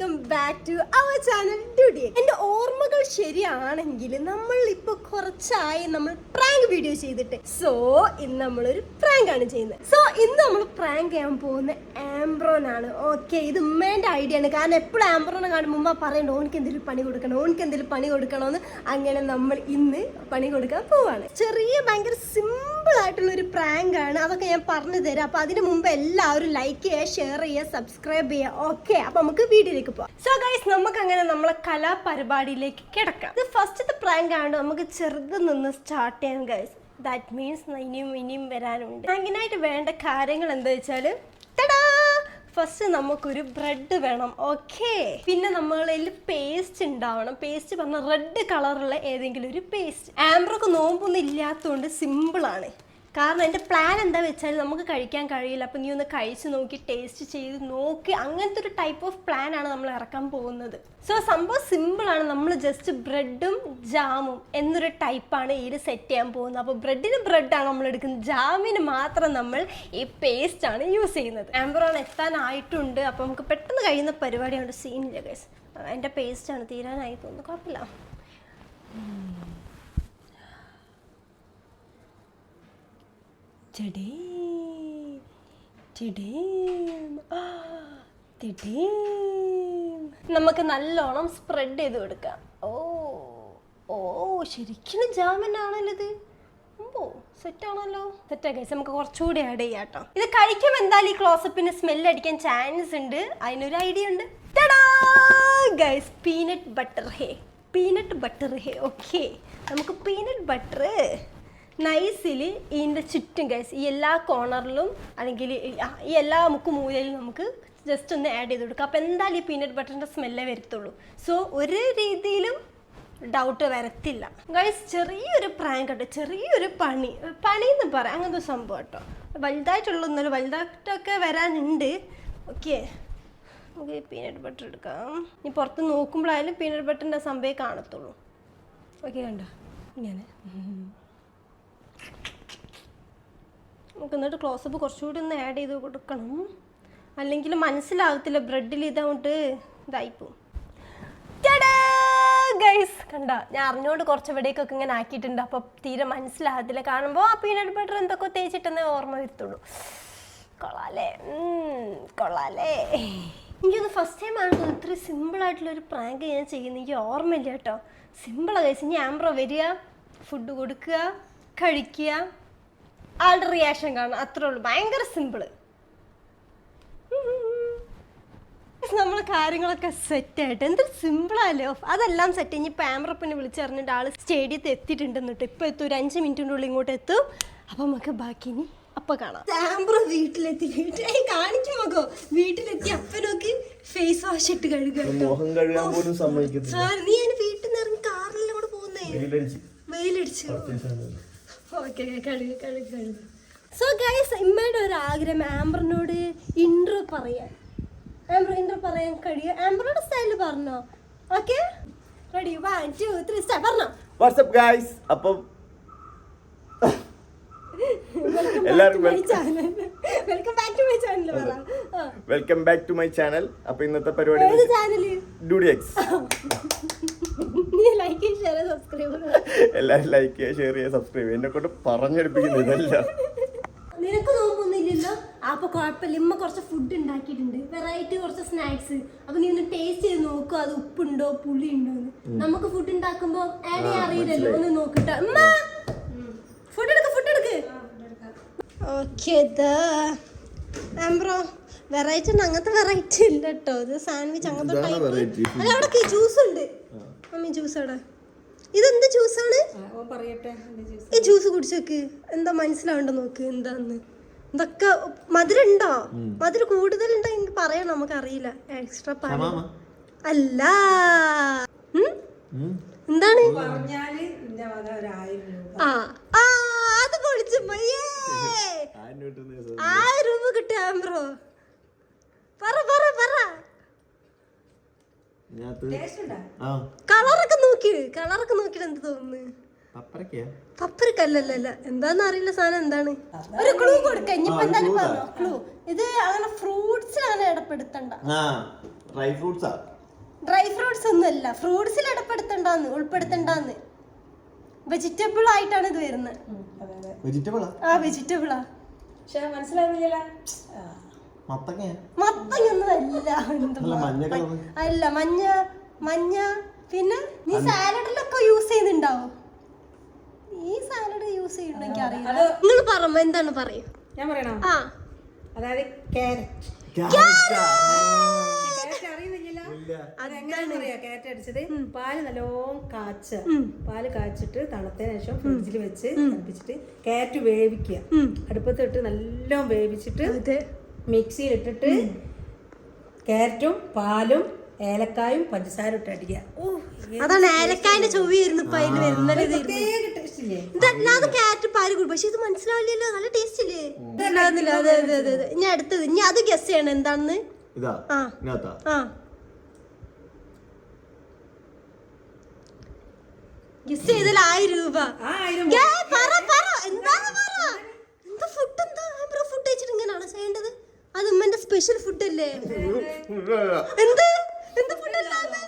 Welcome back to our channel duty. എൻ്റെ ഓർമ്മകൾ ശരിയാണെങ്കിൽ നമ്മൾ ഇപ്പോൾ കുറച്ചായി നമ്മൾ പ്രാങ്ക് വീഡിയോ ചെയ്തിട്ട്. സോ ഇന്ന് നമ്മളൊരു പ്രാങ്ക് ആണ് ചെയ്യുന്നത്. സോ ഇന്ന് നമ്മൾ പ്രാങ്ക് ചെയ്യാൻ പോകുന്ന ആംബ്രോനാണ്. ഓക്കെ, ഇത് ഉമ്മേൻ്റെ ഐഡിയ ആണ്. കാരണം എപ്പോഴും ആംബ്രോനെ കാണുമ്പോൾ ഉമ്മ പറയണ്ടോ ഓനിക്ക് എന്തെങ്കിലും പണി കൊടുക്കണം, ഓനിക്ക് എന്തെങ്കിലും പണി കൊടുക്കണമെന്ന്. അങ്ങനെ നമ്മൾ ഇന്ന് പണി കൊടുക്കാൻ പോവാണ്. ചെറിയ ഭയങ്കര സിമ്പിൾ ആയിട്ടുള്ള ഒരു പ്രാങ്ക് ആണ്. അതൊക്കെ ഞാൻ പറഞ്ഞു തരാം. അപ്പൊ അതിന് മുമ്പ് എല്ലാവരും ലൈക്ക് ചെയ്യുക, ഷെയർ ചെയ്യുക, സബ്സ്ക്രൈബ് ചെയ്യുക. ഓക്കെ, അപ്പൊ നമുക്ക് വീഡിയോയിലേക്ക് പോവാം. സോ ഗൈസ്, നമുക്ക് അങ്ങനെ നമ്മളെ കലാപരിപാടിയിലേക്ക് കിടക്കാം. ഇത് ഫസ്റ്റത്തെ പ്രാങ്ക് ആണ്. നമുക്ക് ചെറുത് നിന്ന് സ്റ്റാർട്ട് ചെയ്യാം ഗൈസ്. ദാറ്റ് മീൻസ് ഇനിയും വരാനുണ്ട്. പ്രാങ്കിനായിട്ട് വേണ്ട കാര്യങ്ങൾ എന്താ വെച്ചാല്, ഫസ്റ്റ് നമുക്കൊരു ബ്രെഡ് വേണം. ഓക്കെ, പിന്നെ നമ്മളിൽ പേസ്റ്റ് ഉണ്ടാവണം. പേസ്റ്റ് പറഞ്ഞാൽ റെഡ് കളറുള്ള ഏതെങ്കിലും ഒരു പേസ്റ്റ്. ആംബ്രോക്ക് നോമ്പൊന്നും ഇല്ലാത്തതുകൊണ്ട് സിമ്പിളാണ്. കാരണം എൻ്റെ പ്ലാൻ എന്താ വെച്ചാൽ നമുക്ക് കഴിക്കാൻ കഴിയില്ല, അപ്പം നീ ഒന്ന് കഴിച്ച് നോക്കി ടേസ്റ്റ് ചെയ്ത് നോക്കി, അങ്ങനത്തെ ഒരു ടൈപ്പ് ഓഫ് പ്ലാൻ ആണ് നമ്മൾ ഇറക്കാൻ പോകുന്നത്. സോ സംഭവം സിമ്പിളാണ്. നമ്മൾ ജസ്റ്റ് ബ്രെഡും ജാമും എന്നൊരു ടൈപ്പാണ് ഇതിൽ സെറ്റ് ചെയ്യാൻ പോകുന്നത്. അപ്പോൾ ബ്രെഡിന് ബ്രെഡാണ് നമ്മൾ എടുക്കുന്നത്, ജാമിന് മാത്രം നമ്മൾ ഈ പേസ്റ്റാണ് യൂസ് ചെയ്യുന്നത്. ആംബ്രോൺ എത്താനായിട്ടുണ്ട്. അപ്പോൾ നമുക്ക് പെട്ടെന്ന് കഴിയുന്ന പരിപാടിയാണ്. സീനില്ല ഗൈസ്, എൻ്റെ പേസ്റ്റാണ് തീരാനായി തോന്നുന്നു. കുഴപ്പമില്ല. നമുക്ക് നല്ലോണം സ്പ്രെഡ് ചെയ്ത് കൊടുക്കാം. ഓ ശരിക്കും ജാമിനാണല്ലോ ഇത്. സെറ്റാണല്ലോ. സെറ്റാ ഗൈസ്, നമുക്ക് കുറച്ചുകൂടി ആഡ് ചെയ്യാം കേട്ടോ. ഇത് കഴിക്കുമ്പോൾ എന്തായാലും ഈ ക്ലോസപ്പിന് സ്മെല്ല് അടിക്കാൻ ചാൻസ് ഉണ്ട്. അതിനൊരു ഐഡിയ ഉണ്ട്. ഗൈസ്, പീനട്ട് ബട്ടർ ഹേ. ഓക്കെ, നമുക്ക് പീനട്ട് ബട്ടർ നൈസിൽ ഇതിൻ്റെ ചുറ്റും ഗൈസ്, ഈ എല്ലാ കോർണറിലും അല്ലെങ്കിൽ ഈ എല്ലാ മൂലയിലും നമുക്ക് ജസ്റ്റ് ഒന്ന് ആഡ് ചെയ്ത് കൊടുക്കാം. അപ്പോൾ എന്തായാലും ഈ പീനട്ട് ബട്ടറിൻ്റെ സ്മെല്ലേ വരത്തുള്ളൂ. സോ ഒരു രീതിയിലും ഡൗട്ട് വരത്തില്ല ഗൈസ്. ചെറിയൊരു പ്രാങ്ക് കേട്ടോ, ചെറിയൊരു പണി എന്ന് പറയാം, അങ്ങനത്തെ സംഭവം കേട്ടോ. വലുതായിട്ടുള്ളൊന്നുമല്ല, വലുതായിട്ടൊക്കെ വരാനുണ്ട്. ഓക്കെ, നമുക്ക് ഈ പീനട്ട് ബട്ടർ എടുക്കാം. ഇനി പുറത്ത് നോക്കുമ്പോഴായാലും പീനട്ട് ബട്ടറിൻ്റെ സംഭവമേ കാണത്തുള്ളൂ. ഓക്കെ, കണ്ടോ ഇങ്ങനെ. നമുക്ക് എന്നിട്ട് ക്ലോസപ്പ് കുറച്ചുകൂടി ഒന്ന് ആഡ് ചെയ്ത് കൊടുക്കണം, അല്ലെങ്കിൽ മനസ്സിലാകത്തില്ല. ബ്രെഡിൽ ഇതായിട്ട് ഇതായിപ്പോവും. ഗൈസ് കണ്ട, ഞാൻ അറിഞ്ഞുകൊണ്ട് കുറച്ച് ഇവിടേക്കൊക്കെ ഇങ്ങനെ ആക്കിയിട്ടുണ്ട്. അപ്പോൾ തീരെ മനസ്സിലാകത്തില്ല. കാണുമ്പോൾ ആ പീനട്ട് ബട്ടർ എന്തൊക്കെ തേച്ചിട്ടെന്നേ ഓർമ്മ വരത്തുള്ളൂ. കൊള്ളാലേ. എനിക്കൊന്ന് ഫസ്റ്റ് ടൈം ആണ് ഇത്രയും സിമ്പിളായിട്ടുള്ളൊരു പ്രാങ്ക് ഞാൻ ചെയ്യുന്നത്. എനിക്ക് ഓർമ്മയില്ല കേട്ടോ. സിമ്പിളാണ് ഗൈസ്. ഇനി ആംബ്രോ വരിക, ഫുഡ് കൊടുക്കുക, കഴിക്കുക, ആളുടെ റിയാക്ഷൻ കാണാം, അത്രേ ഉള്ളൂ. ഭയങ്കര സിമ്പിള്. നമ്മളെ കാര്യങ്ങളൊക്കെ സെറ്റായിട്ട് എന്തൊരു സിമ്പിളാലോ. അതെല്ലാം സെറ്റ്. ഇനി പാമ്പ്രപ്പിനെ വിളിച്ചറിഞ്ഞിട്ട് ആൾ സ്റ്റേഡിയത്തിൽ എത്തിയിട്ടുണ്ടെന്ന് കേട്ടോ. ഇപ്പോൾ എത്തും, ഒരു 5 മിനിറ്റിൻ്റെ ഉള്ളിൽ ഇങ്ങോട്ട് എത്തും. അപ്പം നമുക്ക് ബാക്കി ഇനി അപ്പം കാണാം. ആംബ്രോ വീട്ടിലെത്തി കാണിക്കുമോ? വീട്ടിലെത്തി അപ്പനൊക്കെ ഫേസ് വാഷ് ഇട്ട് കഴുകുക. നീ അതിന് വീട്ടിൽ നിന്ന് ഇറങ്ങി കാറിലെല്ലാം കൂടെ പോകുന്നേ, വെയിലടിച്ചു. സോ ഗൈസ്, ഇമ്മയുടെ ഒരു ആഗ്രഹം ആംബ്രനോട് ഇൻട്രോ പറയാൻ. ഇൻട്രോ പറയാൻ കഴിയും. ആംബ്രോയുടെ സ്റ്റൈലിൽ പറഞ്ഞോ. Okay, ready? 1 2 3 സ്റ്റാർട്ട്. പറഞ്ഞോ. What's up guys. അപ്പം welcome back to my channel. അപ്പൊ ഇന്നത്തെ പരിപാടി ഡ്യൂഡിഎക്സ്. എല്ലാരും ലൈക്ക് ചെയ്യുക, ഷെയർ ചെയ്യുക, സബ്സ്ക്രൈബ് ചെയ്യുക. എന്നെ കൊണ്ട് പറഞ്ഞെടുപ്പിക്കുന്നത് ഇതല്ല. നിനക്ക് നോമ്പൊന്നുമില്ലല്ലോ. അപ്പൊ കുഴപ്പമില്ല, ഇമ്മ കുറച്ച് ഫുഡ് ഉണ്ടാക്കിയിട്ടുണ്ട്, വെറൈറ്റി കുറച്ച് സ്നാക്സ്. അപ്പൊ നീ ഒന്ന് ടേസ്റ്റ് ചെയ്ത് നോക്കുക, അത് ഉപ്പുണ്ടോ പുളി ഉണ്ടോ എന്ന്. നമുക്ക് ഫുഡ് ഉണ്ടാക്കുമ്പോ ആഡ് ചെയ്യാൻ അറിയില്ലല്ലോ, ഒന്ന് നോക്കിട്ട. ഫുഡ് എടുക്ക്. ഓക്കെ, ആംബ്രോ വെറൈറ്റി ഉണ്ട്. അങ്ങനത്തെ വെറൈറ്റി ഇല്ല കേട്ടോ. ഇത് സാൻഡ്വിച്ച് അങ്ങനത്തെ ടൈപ്പ്. അല്ല, അവിടെ ജ്യൂസ് ഉണ്ട്. മമ്മി ജ്യൂസ് അവിടെ. ഇതെന്ത് ജ്യൂസാണ്? ഈ ജ്യൂസ് കുടിച്ചോക്ക്, എന്താ മനസ്സിലാവണ്ടോ നോക്ക് എന്താന്ന്. ഇതൊക്കെ മധുരം ഉണ്ടോ? മധുരം കൂടുതലുണ്ടോ എനിക്ക് പറയാം, നമുക്കറിയില്ല. എക്സ്ട്രാ അല്ല. എന്താണ്? അത് പൊളിച്ചു. 1000 രൂപ കിട്ടും ആംബ്രോ. പറ. കളറൊക്കെ നോക്കിട്ട് എന്ത് തോന്നുന്നു? പപ്പരക്കല്ലല്ല, എന്താന്ന് അറിയില്ല സാധനം. എന്താണ്? ഒരു ക്ലൂ കൊടുക്ക. ഇനിയിപ്പോ എന്തായാലും പറഞ്ഞോ ക്ലൂ. ഇത് അങ്ങനെ ഫ്രൂട്ട്സിലാണ് ഇടപെടുത്തണ്ട. ഡ്രൈ ഫ്രൂട്ട്സാ? ഡ്രൈ ഫ്രൂട്ട്സ് ഒന്നുമല്ല, ഫ്രൂട്ട്സിൽ ഉൾപ്പെടുത്തണ്ടാന്ന്. വെജിറ്റബിൾ ആയിട്ടാണ് ഇത് വരുന്നത്. വെജിറ്റബിളാ? ആ വെജിറ്റബിളാ. പക്ഷെ മനസ്സിലാവുന്നില്ല. മത്തങ്ങൊന്നും അല്ല, മഞ്ഞ. പിന്നെ നീ സാലഡിലൊക്കെ യൂസ് ചെയ്യുന്നുണ്ടാവോ? ഈ സാലഡ് യൂസ് ചെയ്യുന്നുണ്ടോ എനിക്ക് അറിയില്ല. നിങ്ങൾ പറയുമ്പോ എന്താണ് പറയൂ? ഞാൻ പറയണോ? ആ അതായത് ക്യാരറ്റ് അറിയുന്നില്ല. അതെങ്ങനെയാണെന്ന് അറിയാ? ക്യാരറ്റ് അടിച്ചത് പാല് നല്ലോണം പാല് കാച്ചിട്ട് തണുത്തതിന് ശേഷം ഫ്രിഡ്ജിൽ വെച്ച് തണുപ്പിച്ചിട്ട് ക്യാരറ്റ് വേവിക്കുക. അടുപ്പത്തിട്ട് നല്ലോണം വേവിച്ചിട്ട് മിക്സിയിൽ ഇട്ടിട്ട് ക്യാരറ്റും പാലും ഏലക്കായും പഞ്ചസാര ഇട്ട് അടിക്കുക. അതാണ് ഏലക്കായന്റെ ചൊവ്വായിരുന്നു ഇപ്പൊ അതിൽ വരുന്നത്. ഇതല്ലാതെ ക്യാരറ്റ് പാല് കൂടും, പക്ഷെ ഇത് മനസ്സിലാവില്ലല്ലോ. നല്ല ടേസ്റ്റ് ഇല്ലേ? അതെ. ഇനി അടുത്തത്, ഇനി അത് ഗസ് ചെയ്യണം എന്താണെന്ന്. ഗസ് ചെയ്താൽ 1000 രൂപ. ഫുഡ് കഴിച്ചിട്ട് ഇങ്ങനെയാണോ ചെയ്യേണ്ടത്? അത് ഉമ്മന്റെ സ്പെഷ്യൽ ഫുഡ് അല്ലേ? എന്ത് ഫുഡല്ലാതെ?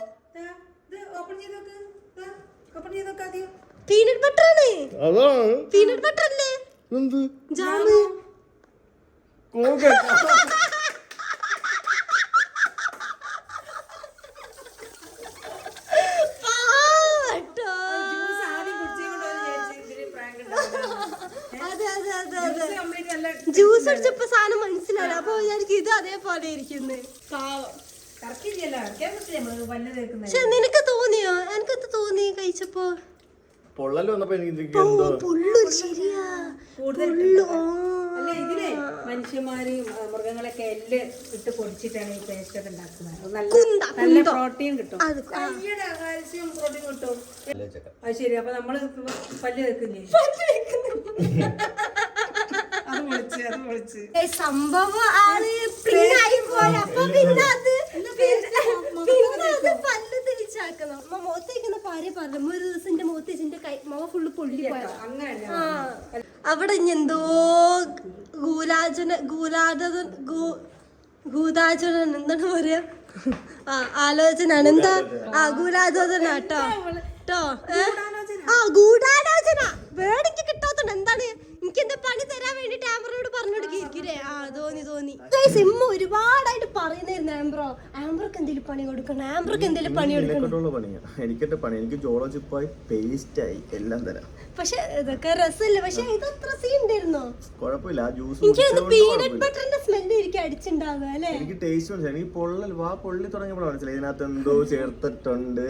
പീനട്ട് ബട്ടർ ആണ്. പീനട്ട് ബട്ടർ അല്ലേ? ജാമ്. ജ്യൂസ് അടിച്ചപ്പോ സാധനം മനസ്സിലായി. അപ്പൊ വിചാരിക്കും ഇത് അതേപോലെ ഇരിക്കുന്നത്. പക്ഷെ നിനക്ക് തോന്നിയോ? എനിക്കത് തോന്നി കഴിച്ചപ്പോ. പൊള്ളല് വന്നപ്പോ എനിക്ക് ശരിയാ. ഇതിലെ മനുഷ്യന്മാര് മൃഗങ്ങളൊക്കെ എല്ലാം ഇട്ട് പൊടിച്ചിട്ടാണ് ഈ പേസ്റ്റ് ഒക്കെ ഉണ്ടാക്കുന്നത്. നല്ല പ്രോട്ടീൻ കിട്ടും, കാൽസ്യം പ്രോട്ടീൻ കിട്ടും. അത് ശരി. അപ്പൊ നമ്മള് പല്ല് വെക്കില്ലേ? സംഭവം പല്ല് തിരിച്ചാക്കണം. മുഖത്തേക്കുന്ന ഭാര്യ പറഞ്ഞു ഒരു ദിവസം എന്റെ മുഖത്തേച്ചിന്റെ മുഖ ഫുള്ള് പൊള്ളി പോയ. അവിടെ ഇനി എന്തോ ഗൂഢാചോദന എന്താണ് പറയാ? ആലോചന എന്താ? ഗൂഢാചോദന ഗൂഢാലോചന വേടിക്ക് കിട്ടാത്തോണ്ട് എന്താണ്? എനിക്ക് എന്താ പണി തരാൻ വേണ്ടിട്ട് ആംബ്രോട് പറഞ്ഞു കൊടുക്കിരിക്കേ? തോന്നി സിമ്മ ഒരുപാടായിട്ട് പറയുന്നായിരുന്നു ആംബ്രോക്ക് എന്തെങ്കിലും പണി കൊടുക്കണം, ആംബ്രോക്ക് എന്തെങ്കിലും പണി കൊടുക്കണം. എനിക്കെന്റെ പണി, എനിക്ക് ജോളോ ചിപ്പായി പേസ്റ്റ് ആയി എല്ലാം തരാം. പക്ഷെ ഇതൊക്കെ രസമല്ലേ? പക്ഷെ ഇത് അത്ര സീൻ ഉണ്ടായിരുന്നോ? കുഴപ്പമില്ല. ആ ജ്യൂസ് പീനട്ട് ബട്ടറിന്റെ സ്മെല്ല് എനിക്ക് അടിച്ചിണ്ടാവുക അല്ലേ? എനിക്ക് ടേസ്റ്റ് മനസ്സിലായി. എനിക്ക് പൊള്ളി തുടങ്ങിയപ്പോൾ മനസ്സിലായി ഇതിനകത്ത് എന്തോ ചേർത്തിട്ടുണ്ട്.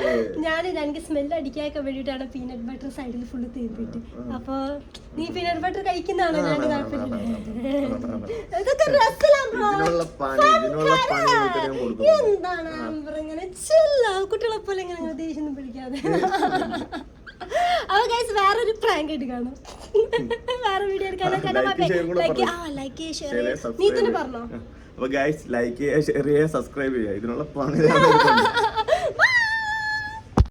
എനിക്ക് സ്മെല്ല് അടിക്കാനൊക്കെ വേണ്ടിട്ടാണ് പീനട്ട് ബട്ടർ സൈഡിൽ ഫുള്ള് തീർത്തിട്ട്. അപ്പൊ നീ പീനട്ട് ബട്ടർ കഴിക്കുന്നതാണോ? ഞാൻ താല്പര്യം. ഇതൊക്കെ എന്താണ് ആംബർ ഇങ്ങനെ കുട്ടികളെ പോലെ ഇങ്ങനെ ദേഷ്യം പിടിക്കാതെ. അപ്പൊ ഗൈസ് വേറൊരു പ്രാങ്ക് ആയിട്ട് കാണും. വേറെ വീഡിയോ നീ തന്നെ പറഞ്ഞോ. അപ്പൊ ഗൈസ് ലൈക്ക് ചെയ്യുക, ഷെയർ ചെയ്യുക, സബ്സ്ക്രൈബ് ചെയ്യുക. ഇതിനുള്ള പണി